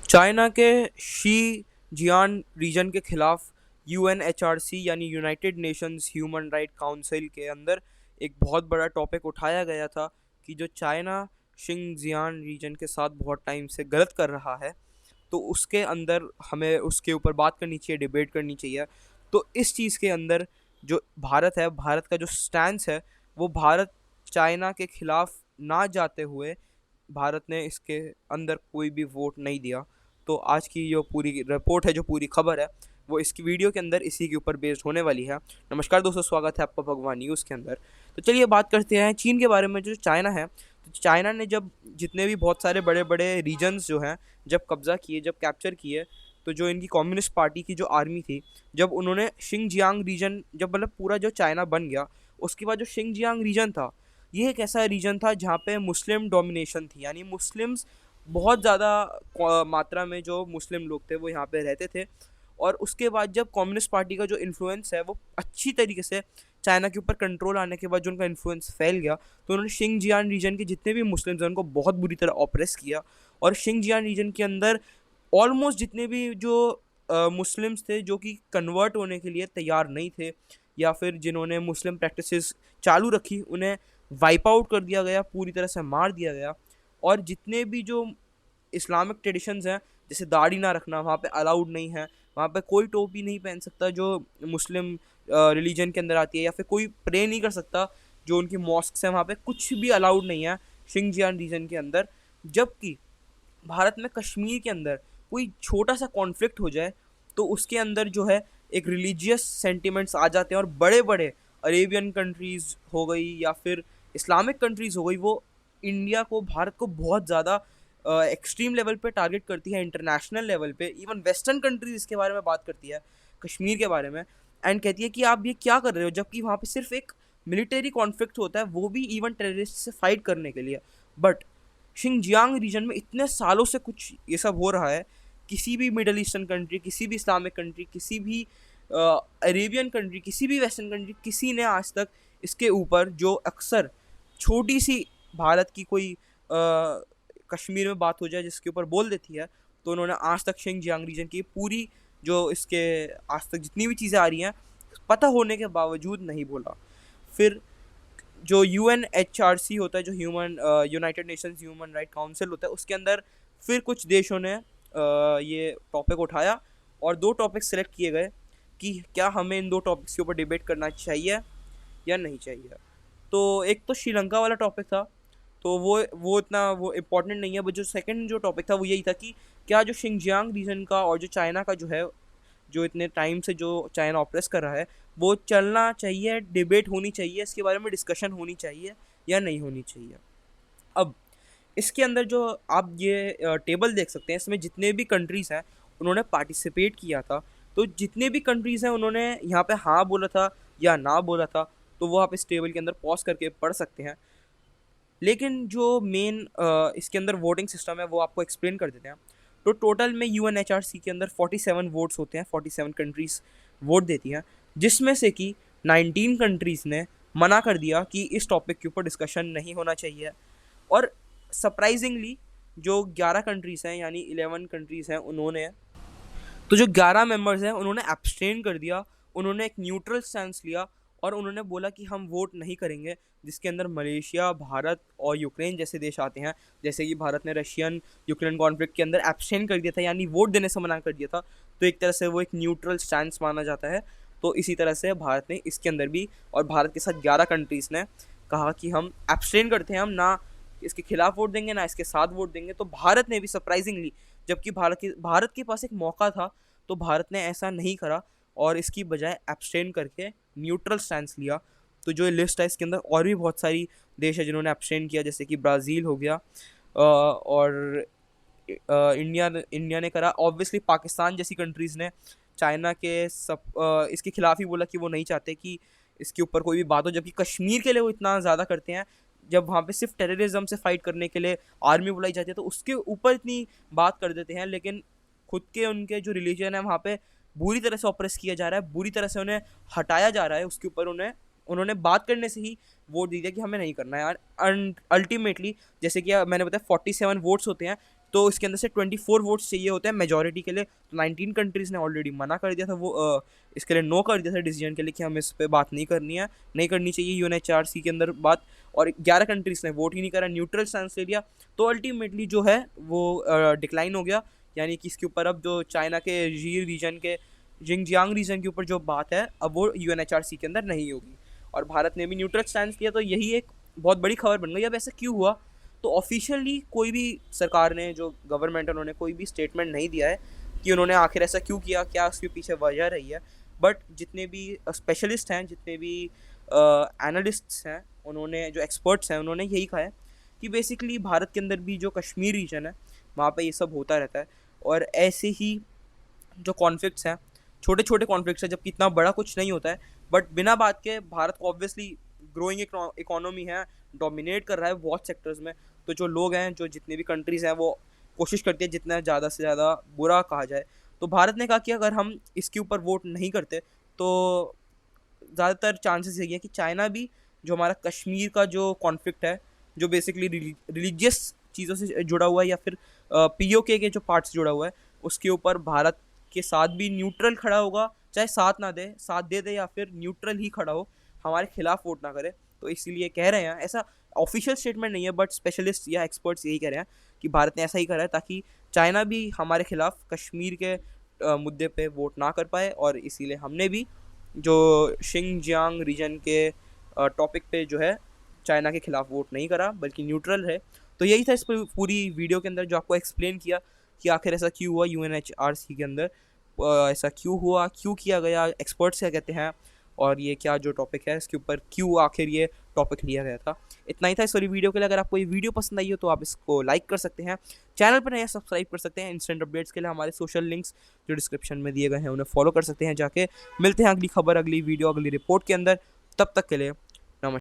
China के she Jian reason के खिलाफ यूएनएचआरसी यानी United Nations human right council के अंदर एक बहुत बड़ा टॉपिक उठाया गया था कि जो चाइना शिंगजियान रीजन के साथ बहुत टाइम से गलत कर रहा है, तो उसके अंदर हमें उसके ऊपर बात करनी चाहिए, डिबेट करनी चाहिए। तो इस चीज़ के अंदर जो भारत है, भारत का जो स्टैंस है, वो भारत चाइना के खिलाफ ना जाते हुए भारत ने इसके अंदर कोई भी वोट नहीं दिया। तो आज की जो पूरी रिपोर्ट है, जो पूरी खबर है, वो इसकी वीडियो के अंदर इसी के ऊपर बेस्ड होने वाली है। नमस्कार दोस्तों, स्वागत है आपका भगवान न्यूज़ के अंदर। तो चलिए बात करते हैं चीन के बारे में। जो चाइना है, तो चाइना ने जब जितने भी बहुत सारे बड़े बड़े रीजन्स जो हैं जब कब्ज़ा किए, जब कैप्चर किए, तो जो इनकी कम्युनिस्ट पार्टी की जो आर्मी थी, जब उन्होंने शिंगजियांग रीजन, जब मतलब पूरा जो चाइना बन गया, उसके बाद जो शिंगजियांग रीजन था, ये एक ऐसा रीजन था जहाँ पे मुस्लिम डोमिनेशन थी, यानी मुस्लिम्स बहुत ज़्यादा मात्रा में जो मुस्लिम लोग थे वो यहाँ पे रहते थे। और उसके बाद जब कम्युनिस्ट पार्टी का जो इन्फ्लुएंस है वो अच्छी तरीके से चाइना के ऊपर कंट्रोल आने के बाद जो उनका इन्फ्लुएंस फैल गया, तो उन्होंने शिंगजियान रीजन के जितने भी मुस्लिम्स हैं उनको बहुत बुरी तरह ऑप्रेस किया। और शिंगजियान रीजन के अंदर ऑलमोस्ट जितने भी जो मुस्लिम्स थे जो कि कन्वर्ट होने के लिए तैयार नहीं थे, या फिर जिन्होंने मुस्लिम प्रैक्टिसेस चालू रखी, उन्हें वाइप आउट कर दिया गया, पूरी तरह से मार दिया गया। और जितने भी जो इस्लामिक ट्रेडिशंस हैं, जैसे दाढ़ी ना रखना वहाँ पे अलाउड नहीं है, वहाँ पे कोई टोपी नहीं पहन सकता जो मुस्लिम रिलीजन के अंदर आती है, या फिर कोई प्रे नहीं कर सकता, जो उनकी मॉस्क्स हैं वहाँ पे कुछ भी अलाउड नहीं है शिंगजियान रीजन के अंदर। जबकि भारत में कश्मीर के अंदर कोई छोटा सा कॉन्फ्लिक्ट हो जाए तो उसके अंदर जो है एक रिलीजियस सेंटिमेंट्स आ जाते हैं, और बड़े बड़े अरेबियन कंट्रीज़ हो गई या फिर इस्लामिक कंट्रीज़ हो गई, वो इंडिया को, भारत को बहुत ज़्यादा एक्सट्रीम लेवल पे टारगेट करती है, इंटरनेशनल लेवल पे। इवन वेस्टर्न कंट्रीज इसके बारे में बात करती है, कश्मीर के बारे में, एंड कहती है कि आप ये क्या कर रहे हो, जबकि वहाँ पे सिर्फ एक मिलिट्री कॉन्फ्लिक्ट होता है, वो भी इवन टेररिस्ट से फाइट करने के लिए। बट शिंगजियांग रीजन में इतने सालों से कुछ ये सब हो रहा है, किसी भी मिडल ईस्टर्न कंट्री, किसी भी इस्लामिक कंट्री, किसी भी अरेबियन कंट्री, किसी भी वेस्टर्न कंट्री, किसी ने आज तक इसके ऊपर, जो अक्सर छोटी सी भारत की कोई कश्मीर में बात हो जाए जिसके ऊपर बोल देती है, तो उन्होंने आज तक शिंगजियांग रीजन की पूरी जो इसके आज तक जितनी भी चीज़ें आ रही हैं पता होने के बावजूद नहीं बोला। फिर जो यूएनएचआरसी होता है, जो United Nations human right council होता है, उसके अंदर फिर कुछ देशों ने ये टॉपिक उठाया और दो टॉपिक सेलेक्ट किए गए कि क्या हमें इन दो टॉपिक्स के ऊपर डिबेट करना चाहिए या नहीं चाहिए। तो एक तो श्रीलंका वाला टॉपिक था, तो वो इतना वो इम्पोर्टेंट नहीं है, बट जो सेकंड जो टॉपिक था वो यही था कि क्या जो शिंगजियांग रीजन का और जो चाइना का जो है, जो इतने टाइम से जो चाइना ऑपरेस कर रहा है, वो चलना चाहिए, डिबेट होनी चाहिए, इसके बारे में डिस्कशन होनी चाहिए या नहीं होनी चाहिए। अब इसके अंदर जो आप ये टेबल देख सकते हैं, इसमें जितने भी कंट्रीज़ हैं उन्होंने पार्टिसिपेट किया था। तो जितने भी कंट्रीज़ हैं उन्होंने यहाँ पे हाँ बोला था या ना बोला था, तो वो आप इस टेबल के अंदर पॉज करके पढ़ सकते हैं। लेकिन जो मेन इसके अंदर वोटिंग सिस्टम है वो आपको एक्सप्लेन कर देते हैं। तो टोटल में यूएनएचआरसी के अंदर 47 वोट्स होते हैं, 47 कंट्रीज़ वोट देती हैं, जिसमें से कि 19 कंट्रीज़ ने मना कर दिया कि इस टॉपिक के ऊपर डिस्कशन नहीं होना चाहिए। और सरप्राइजिंगली जो 11 कंट्रीज़ हैं, यानी 11 कंट्रीज़ हैं, उन्होंने, तो जो 11 मेंबर्स हैं उन्होंने एब्सटेन कर दिया, उन्होंने एक न्यूट्रल स्टैंस लिया और उन्होंने बोला कि हम वोट नहीं करेंगे, जिसके अंदर मलेशिया, भारत और यूक्रेन जैसे देश आते हैं। जैसे कि भारत ने रशियन यूक्रेन कॉन्फ्लिक्ट के अंदर एब्सटेन कर दिया था, यानी वोट देने से मना कर दिया था, तो एक तरह से वो एक न्यूट्रल स्टैंस माना जाता है। तो इसी तरह से भारत ने इसके अंदर भी, और भारत के साथ 11 कंट्रीज़ ने कहा कि हम एब्सटेन करते हैं, हम ना इसके खिलाफ वोट देंगे ना इसके साथ वोट देंगे। तो भारत ने भी सरप्राइजिंगली, जबकि भारत के पास एक मौका था, तो भारत ने ऐसा नहीं करा और इसकी बजाय एब्सटेन करके न्यूट्रल स्टैंस लिया। तो जो लिस्ट है इसके अंदर और भी बहुत सारी देश है जिन्होंने एब्सटेन किया, जैसे कि ब्राज़ील हो गया, और इंडिया ने करा। ऑब्वियसली पाकिस्तान जैसी कंट्रीज़ ने चाइना के इसके खिलाफ ही बोला कि वो नहीं चाहते कि इसके ऊपर कोई भी बात हो, जबकि कश्मीर के लिए वो इतना ज़्यादा करते हैं। जब वहाँ पे सिर्फ टेररिज्म से फाइट करने के लिए आर्मी बुलाई जाती है तो उसके ऊपर इतनी बात कर देते हैं, लेकिन खुद के उनके जो रिलीजन है वहाँ पे बुरी तरह से ऑप्रेस किया जा रहा है, बुरी तरह से उन्हें हटाया जा रहा है, उसके ऊपर उन्होंने बात करने से ही वोट दी है कि हमें नहीं करना है यार। अल्टीमेटली जैसे कि मैंने बताया 47 वोट्स होते हैं, तो इसके अंदर से 24 वोट्स चाहिए होते हैं मेजोरिटी के लिए। तो 19 कंट्रीज़ ने ऑलरेडी मना कर दिया था, वो इसके लिए नो कर दिया था डिसीजन के लिए कि हम इस पे बात नहीं करनी है, नहीं करनी चाहिए यूएनएचआरसी के अंदर बात। और 11 कंट्रीज़ ने वोट ही नहीं करा, न्यूट्रल स्टैंस ले लिया। तो अल्टीमेटली जो है वो डिक्लाइन हो गया, यानी कि इसके ऊपर अब जो चाइना के जी रीजन के जिंगजियांग रीजन के ऊपर जो बात है अब वो यूएनएचआरसी के अंदर नहीं होगी। और भारत ने भी न्यूट्रल स्टैंस लिया, तो यही एक बहुत बड़ी खबर बन गई। अब ऐसा क्यों हुआ? तो ऑफिशियली कोई भी सरकार ने, जो गवर्नमेंट है, उन्होंने कोई भी स्टेटमेंट नहीं दिया है कि उन्होंने आखिर ऐसा क्यों किया, क्या उसके पीछे वजह रही है। बट जितने भी स्पेशलिस्ट हैं, जितने भी एनालिस्ट्स हैं, उन्होंने, जो एक्सपर्ट्स हैं, उन्होंने यही कहा है कि बेसिकली भारत के अंदर भी जो कश्मीर रीजन है वहाँ पे ये सब होता रहता है। और ऐसे ही जो कॉन्फ्लिक्ट्स हैं, छोटे छोटे कॉन्फ्लिक्ट्स हैं, जबकि इतना बड़ा कुछ नहीं होता है, बट बिना बात के भारत को ऑब्वियसली ग्रोइंग इकोनॉमी है, डोमिनेट कर रहा है बहुत सेक्टर्स में। तो जो लोग हैं, जो जितने भी कंट्रीज़ हैं, वो कोशिश करती है जितना ज़्यादा से ज़्यादा बुरा कहा जाए। तो भारत ने कहा कि अगर हम इसके ऊपर वोट नहीं करते तो ज़्यादातर चांसेस यही है कि चाइना भी, जो हमारा कश्मीर का जो कॉन्फ्लिक्ट है, जो बेसिकली रिलीजियस चीज़ों से जुड़ा हुआ है, या फिर पीओके के जो पार्ट से जुड़ा हुआ है, उसके ऊपर भारत के साथ भी न्यूट्रल खड़ा होगा, चाहे साथ ना दे, साथ दे दे, या फिर न्यूट्रल ही खड़ा हो, हमारे खिलाफ वोट ना करे। तो इसीलिए कह रहे हैं, ऐसा ऑफिशियल स्टेटमेंट नहीं है, बट स्पेशलिस्ट या एक्सपर्ट्स यही कह रहे हैं कि भारत ने ऐसा ही करा है ताकि चाइना भी हमारे खिलाफ कश्मीर के मुद्दे पे वोट ना कर पाए। और इसीलिए हमने भी जो शिंगजियांग रीजन के टॉपिक पे जो है चाइना के खिलाफ वोट नहीं करा, बल्कि न्यूट्रल है। तो यही था इस पूरी वीडियो के अंदर, जो आपको एक्सप्लेन किया कि आखिर ऐसा क्यों हुआ यूएनएचआरसी के अंदर, ऐसा क्यों हुआ, क्यों किया गया, एक्सपर्ट्स क्या कहते हैं, और ये क्या जो टॉपिक है इसके ऊपर क्यों आखिर ये टॉपिक लिया गया था। इतना ही था इस वाली वीडियो के लिए। अगर आपको ये वीडियो पसंद आई हो तो आप इसको लाइक कर सकते हैं, चैनल पर नया सब्सक्राइब कर सकते हैं। इंस्टेंट अपडेट्स के लिए हमारे सोशल लिंक्स जो डिस्क्रिप्शन में दिए गए हैं उन्हें फॉलो कर सकते हैं जाके। मिलते हैं अगली खबर, अगली वीडियो, अगली रिपोर्ट के अंदर। तब तक के लिए नमस्कार।